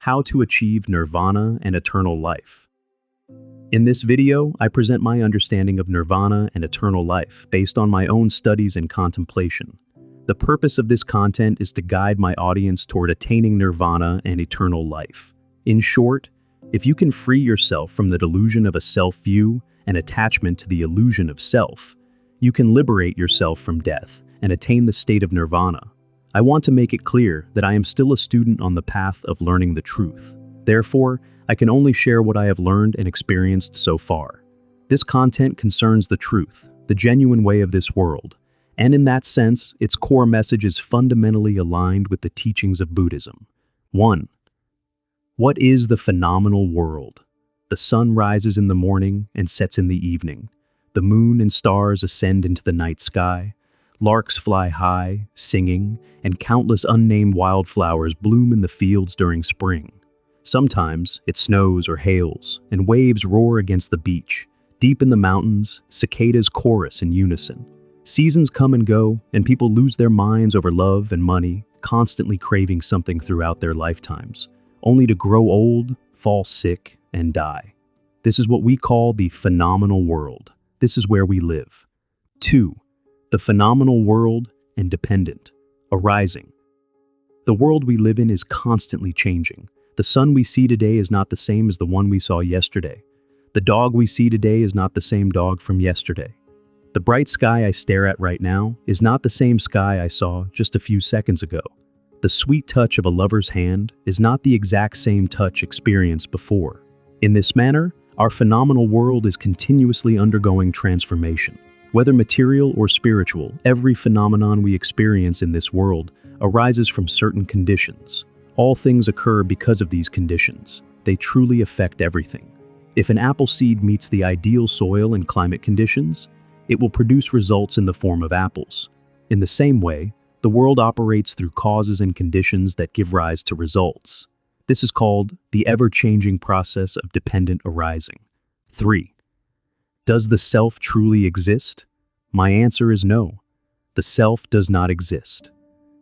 How to Achieve Nirvana and Eternal Life. In this video, I present my understanding of Nirvana and eternal life based on my own studies and contemplation. The purpose of this content is to guide my audience toward attaining Nirvana and eternal life. In short, if you can free yourself from the delusion of a self-view and attachment to the illusion of self, you can liberate yourself from death and attain the state of Nirvana. I want to make it clear that I am still a student on the path of learning the truth. Therefore, I can only share what I have learned and experienced so far. This content concerns the truth, the genuine way of this world, and in that sense, its core message is fundamentally aligned with the teachings of Buddhism. 1. What is the phenomenal world? The sun rises in the morning and sets in the evening. The moon and stars ascend into the night sky. Larks fly high, singing, and countless unnamed wildflowers bloom in the fields during spring. Sometimes it snows or hails, and waves roar against the beach. Deep in the mountains, cicadas chorus in unison. Seasons come and go, and people lose their minds over love and money, constantly craving something throughout their lifetimes, only to grow old, fall sick, and die. This is what we call the phenomenal world. This is where we live. 2. The phenomenal world and dependent, arising. The world we live in is constantly changing. The sun we see today is not the same as the one we saw yesterday. The dog we see today is not the same dog from yesterday. The bright sky I stare at right now is not the same sky I saw just a few seconds ago. The sweet touch of a lover's hand is not the exact same touch experienced before. In this manner, our phenomenal world is continuously undergoing transformation. Whether material or spiritual, every phenomenon we experience in this world arises from certain conditions. All things occur because of these conditions. They truly affect everything. If an apple seed meets the ideal soil and climate conditions, it will produce results in the form of apples. In the same way, the world operates through causes and conditions that give rise to results. This is called the ever-changing process of dependent arising. 3. Does the self truly exist? My answer is no. The self does not exist.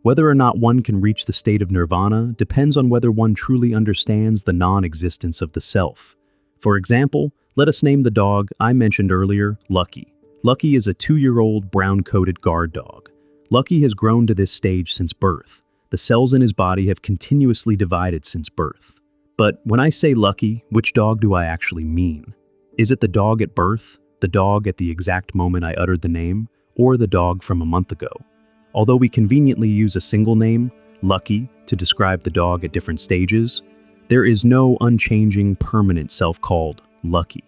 Whether or not one can reach the state of nirvana depends on whether one truly understands the non-existence of the self. For example, let us name the dog I mentioned earlier, Lucky. Lucky is a 2-year-old brown-coated guard dog. Lucky has grown to this stage since birth. The cells in his body have continuously divided since birth. But when I say Lucky, which dog do I actually mean? Is it the dog at birth, the dog at the exact moment I uttered the name, or the dog from a month ago? Although we conveniently use a single name, Lucky, to describe the dog at different stages, there is no unchanging, permanent self called Lucky.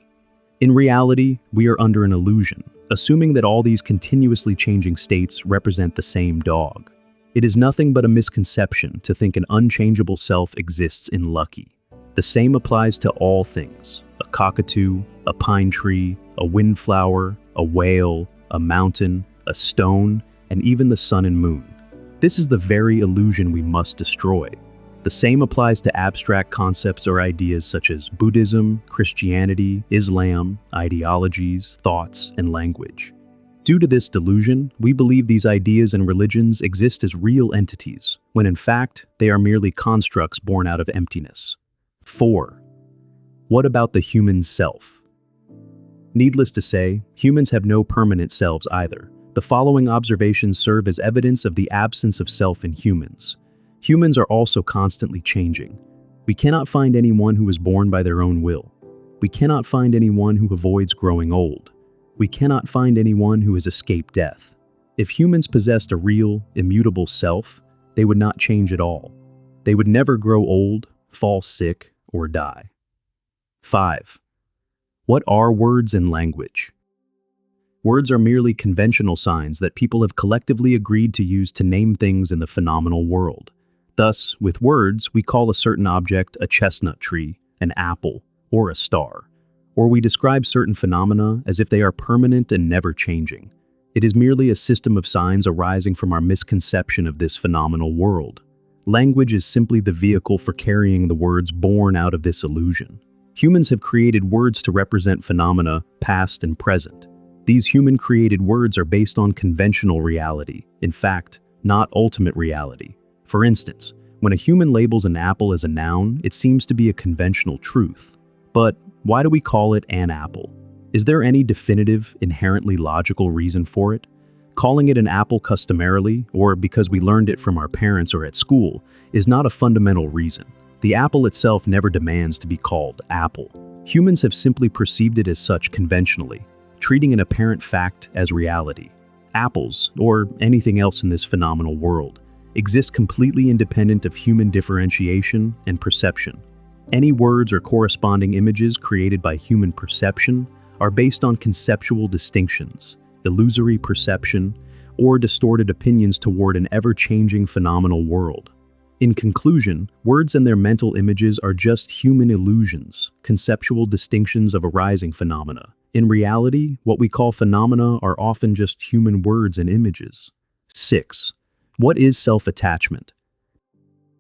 In reality, we are under an illusion, assuming that all these continuously changing states represent the same dog. It is nothing but a misconception to think an unchangeable self exists in Lucky. The same applies to all things: a cockatoo, a pine tree, a windflower, a whale, a mountain, a stone, and even the sun and moon. This is the very illusion we must destroy. The same applies to abstract concepts or ideas such as Buddhism, Christianity, Islam, ideologies, thoughts, and language. Due to this delusion, we believe these ideas and religions exist as real entities, when in fact, they are merely constructs born out of emptiness. 4. What about the human self? Needless to say, humans have no permanent selves either. The following observations serve as evidence of the absence of self in humans. Humans are also constantly changing. We cannot find anyone who is born by their own will. We cannot find anyone who avoids growing old. We cannot find anyone who has escaped death. If humans possessed a real, immutable self, they would not change at all. They would never grow old, fall sick, or die. 5. What are words and language? Words are merely conventional signs that people have collectively agreed to use to name things in the phenomenal world. Thus, with words, we call a certain object a chestnut tree, an apple, or a star. Or we describe certain phenomena as if they are permanent and never changing. It is merely a system of signs arising from our misconception of this phenomenal world. Language is simply the vehicle for carrying the words born out of this illusion. Humans have created words to represent phenomena, past and present. These human-created words are based on conventional reality, in fact, not ultimate reality. For instance, When a human labels an apple as a noun, it seems to be a conventional truth. But why do we call it an apple? Is there any definitive, inherently logical reason for it? Calling it an apple customarily, or because we learned it from our parents or at school, is not a fundamental reason. The apple itself never demands to be called apple. Humans have simply perceived it as such conventionally, treating an apparent fact as reality. Apples, or anything else in this phenomenal world, exist completely independent of human differentiation and perception. Any words or corresponding images created by human perception are based on conceptual distinctions, illusory perception, or distorted opinions toward an ever-changing phenomenal world. In conclusion, words and their mental images are just human illusions, conceptual distinctions of arising phenomena. In reality, what we call phenomena are often just human words and images. 6. What is self-attachment?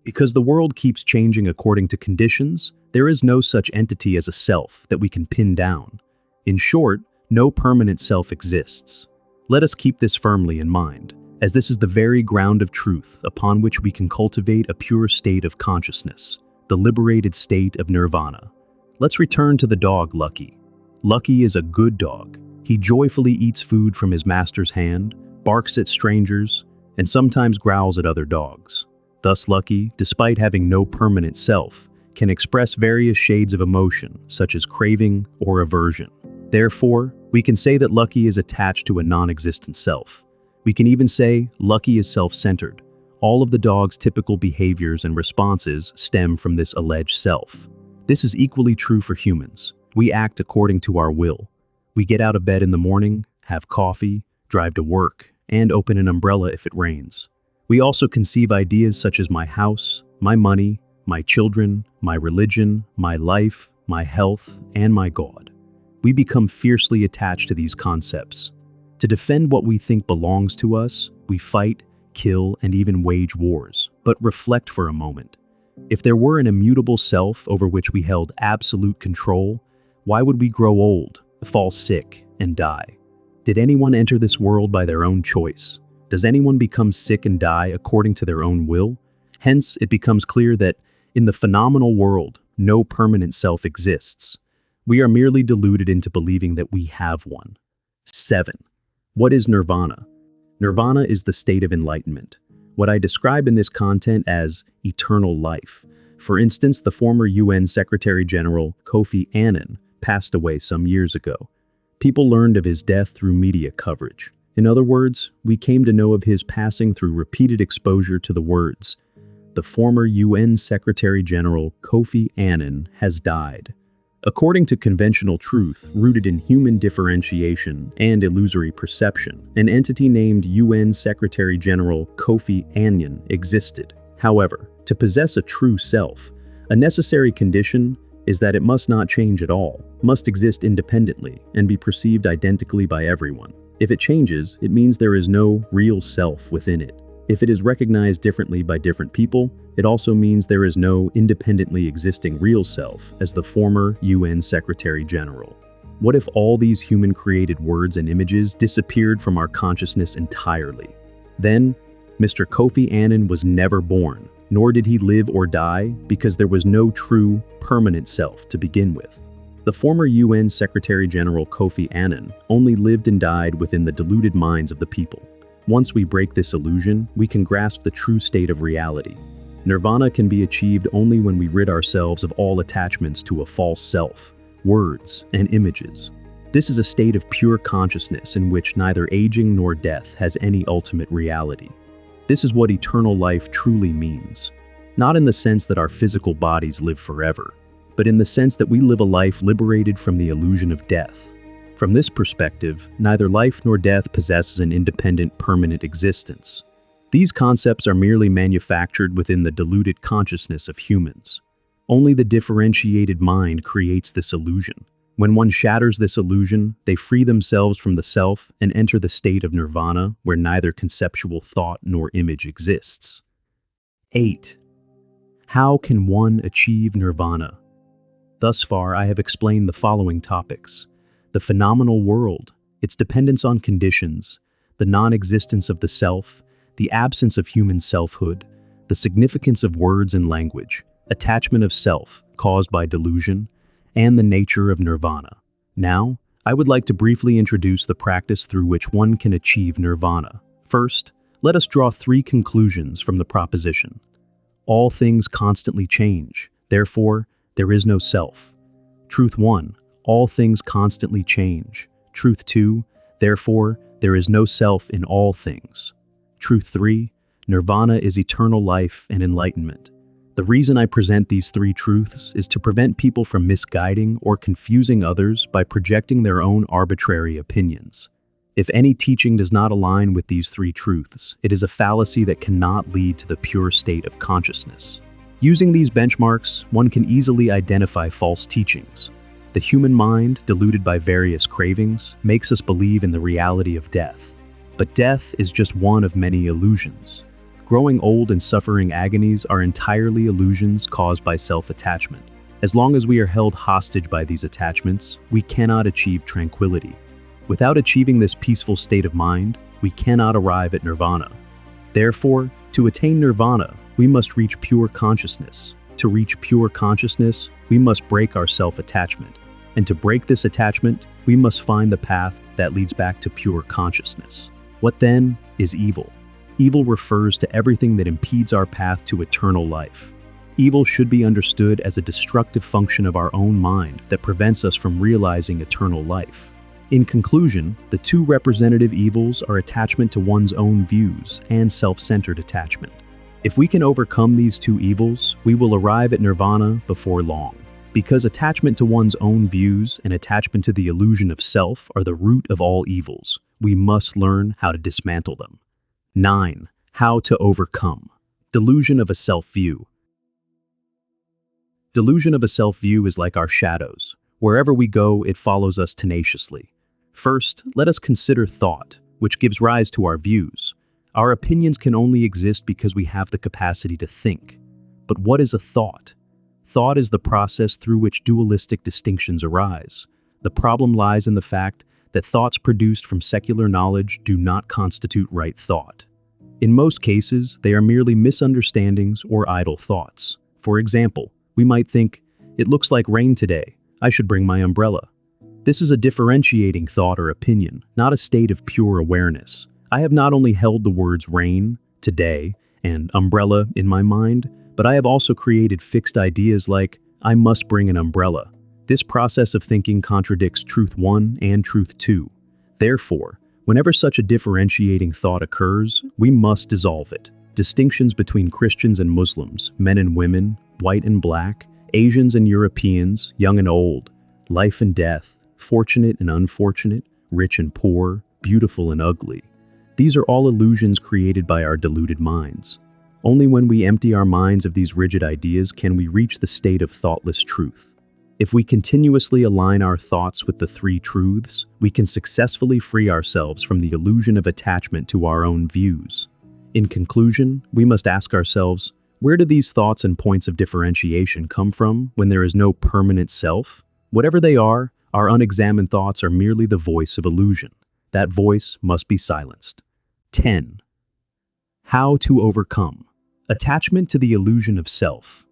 Because the world keeps changing according to conditions, there is no such entity as a self that we can pin down. In short, no permanent self exists. Let us keep this firmly in mind, as this is the very ground of truth upon which we can cultivate a pure state of consciousness, the liberated state of Nirvana. Let's return to the dog Lucky. Lucky is a good dog. He joyfully eats food from his master's hand, barks at strangers, and sometimes growls at other dogs. Thus Lucky, despite having no permanent self, can express various shades of emotion, such as craving or aversion. Therefore, we can say that Lucky is attached to a non-existent self. We can even say Lucky is self-centered. All of the dog's typical behaviors and responses stem from this alleged self. This is equally true for humans. We act according to our will. We get out of bed in the morning, have coffee, drive to work, and open an umbrella if it rains. We also conceive ideas such as my house, my money, my children, my religion, my life, my health, and my God. We become fiercely attached to these concepts. To defend what we think belongs to us, we fight, kill, and even wage wars. But reflect for a moment. If there were an immutable self over which we held absolute control, why would we grow old, fall sick, and die? Did anyone enter this world by their own choice? Does anyone become sick and die according to their own will? Hence, it becomes clear that, in the phenomenal world, no permanent self exists. We are merely deluded into believing that we have one. 7. What is Nirvana? Nirvana is the state of enlightenment, what I describe in this content as eternal life. For instance, the former UN Secretary General Kofi Annan passed away some years ago. People learned of his death through media coverage. In other words, we came to know of his passing through repeated exposure to the words, "The former UN Secretary General Kofi Annan has died." According to conventional truth rooted in human differentiation and illusory perception, an entity named UN Secretary General Kofi Annan existed. However, to possess a true self, a necessary condition is that it must not change at all, must exist independently, and be perceived identically by everyone. If it changes, it means there is no real self within it. If it is recognized differently by different people, it also means there is no independently existing real self as the former UN Secretary General. What if all these human-created words and images disappeared from our consciousness entirely? Then, Mr. Kofi Annan was never born, nor did he live or die because there was no true, permanent self to begin with. The former UN Secretary General Kofi Annan only lived and died within the deluded minds of the people. Once we break this illusion, we can grasp the true state of reality. Nirvana can be achieved only when we rid ourselves of all attachments to a false self, words, and images. This is a state of pure consciousness in which neither aging nor death has any ultimate reality. This is what eternal life truly means. Not in the sense that our physical bodies live forever, but in the sense that we live a life liberated from the illusion of death. From this perspective, neither life nor death possesses an independent, permanent existence. These concepts are merely manufactured within the deluded consciousness of humans. Only the differentiated mind creates this illusion. When one shatters this illusion, they free themselves from the self and enter the state of nirvana, where neither conceptual thought nor image exists. 8. How can one achieve nirvana? Thus far, I have explained the following topics: the phenomenal world, its dependence on conditions, the non-existence of the self, the absence of human selfhood, the significance of words and language, attachment of self caused by delusion, and the nature of nirvana. Now, I would like to briefly introduce the practice through which one can achieve nirvana. First, let us draw 3 conclusions from the proposition. All things constantly change, therefore, there is no self. Truth 1, all things constantly change. Truth 2, therefore, there is no self in all things. Truth 3, nirvana is eternal life and enlightenment. The reason I present these 3 truths is to prevent people from misguiding or confusing others by projecting their own arbitrary opinions. If any teaching does not align with these 3 truths, it is a fallacy that cannot lead to the pure state of consciousness. Using these benchmarks, one can easily identify false teachings. The human mind, deluded by various cravings, makes us believe in the reality of death. But death is just one of many illusions. Growing old and suffering agonies are entirely illusions caused by self-attachment. As long as we are held hostage by these attachments, we cannot achieve tranquility. Without achieving this peaceful state of mind, we cannot arrive at nirvana. Therefore, to attain nirvana, we must reach pure consciousness. To reach pure consciousness, we must break our self-attachment. And to break this attachment, we must find the path that leads back to pure consciousness. What then is evil? Evil refers to everything that impedes our path to eternal life. Evil should be understood as a destructive function of our own mind that prevents us from realizing eternal life. In conclusion, the 2 representative evils are attachment to one's own views and self-centered attachment. If we can overcome these 2 evils, we will arrive at nirvana before long. Because attachment to one's own views and attachment to the illusion of self are the root of all evils, we must learn how to dismantle them. 9. How to overcome. Delusion of a self-view. Delusion of a self-view is like our shadows. Wherever we go, it follows us tenaciously. First, let us consider thought, which gives rise to our views. Our opinions can only exist because we have the capacity to think. But what is a thought? Thought is the process through which dualistic distinctions arise. The problem lies in the fact that thoughts produced from secular knowledge do not constitute right thought. In most cases, they are merely misunderstandings or idle thoughts. For example, we might think, "It looks like rain today. I should bring my umbrella." This is a differentiating thought or opinion, not a state of pure awareness. I have not only held the words rain, today, and umbrella in my mind, but I have also created fixed ideas like, I must bring an umbrella. This process of thinking contradicts truth 1 and truth 2. Therefore, whenever such a differentiating thought occurs, we must dissolve it. Distinctions between Christians and Muslims, men and women, white and black, Asians and Europeans, young and old, life and death, fortunate and unfortunate, rich and poor, beautiful and ugly. These are all illusions created by our deluded minds. Only when we empty our minds of these rigid ideas can we reach the state of thoughtless truth. If we continuously align our thoughts with the 3 truths, we can successfully free ourselves from the illusion of attachment to our own views. In conclusion, we must ask ourselves, where do these thoughts and points of differentiation come from when there is no permanent self? Whatever they are, our unexamined thoughts are merely the voice of illusion. That voice must be silenced. 10. How to overcome. Attachment to the illusion of self.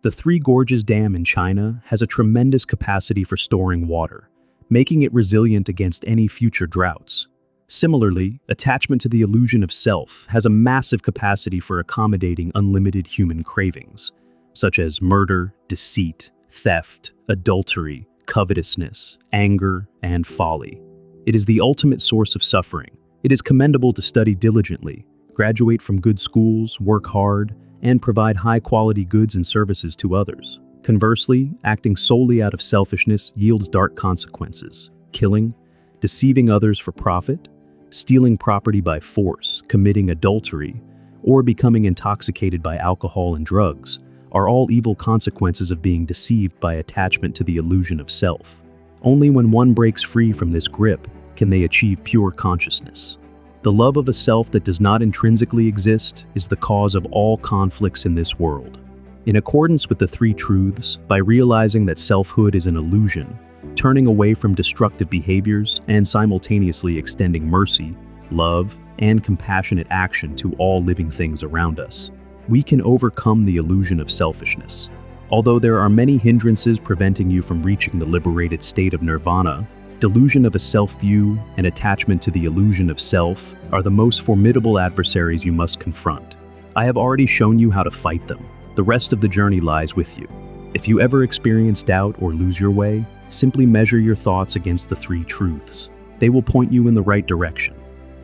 The Three Gorges Dam in China has a tremendous capacity for storing water, making it resilient against any future droughts. Similarly, attachment to the illusion of self has a massive capacity for accommodating unlimited human cravings, such as murder, deceit, theft, adultery, covetousness, anger, and folly. It is the ultimate source of suffering. It is commendable to study diligently, graduate from good schools, work hard, and provide high-quality goods and services to others. Conversely, acting solely out of selfishness yields dark consequences. Killing, deceiving others for profit, stealing property by force, committing adultery, or becoming intoxicated by alcohol and drugs are all evil consequences of being deceived by attachment to the illusion of self. Only when one breaks free from this grip can they achieve pure consciousness. The love of a self that does not intrinsically exist is the cause of all conflicts in this world. In accordance with the 3 truths, by realizing that selfhood is an illusion, turning away from destructive behaviors, and simultaneously extending mercy, love, and compassionate action to all living things around us, we can overcome the illusion of selfishness. Although there are many hindrances preventing you from reaching the liberated state of nirvana, delusion of a self-view and attachment to the illusion of self are the most formidable adversaries you must confront. I have already shown you how to fight them. The rest of the journey lies with you. If you ever experience doubt or lose your way, simply measure your thoughts against the three truths. They will point you in the right direction.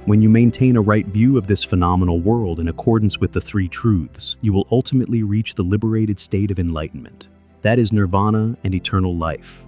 When you maintain a right view of this phenomenal world in accordance with the three truths, you will ultimately reach the liberated state of enlightenment. That is nirvana and eternal life.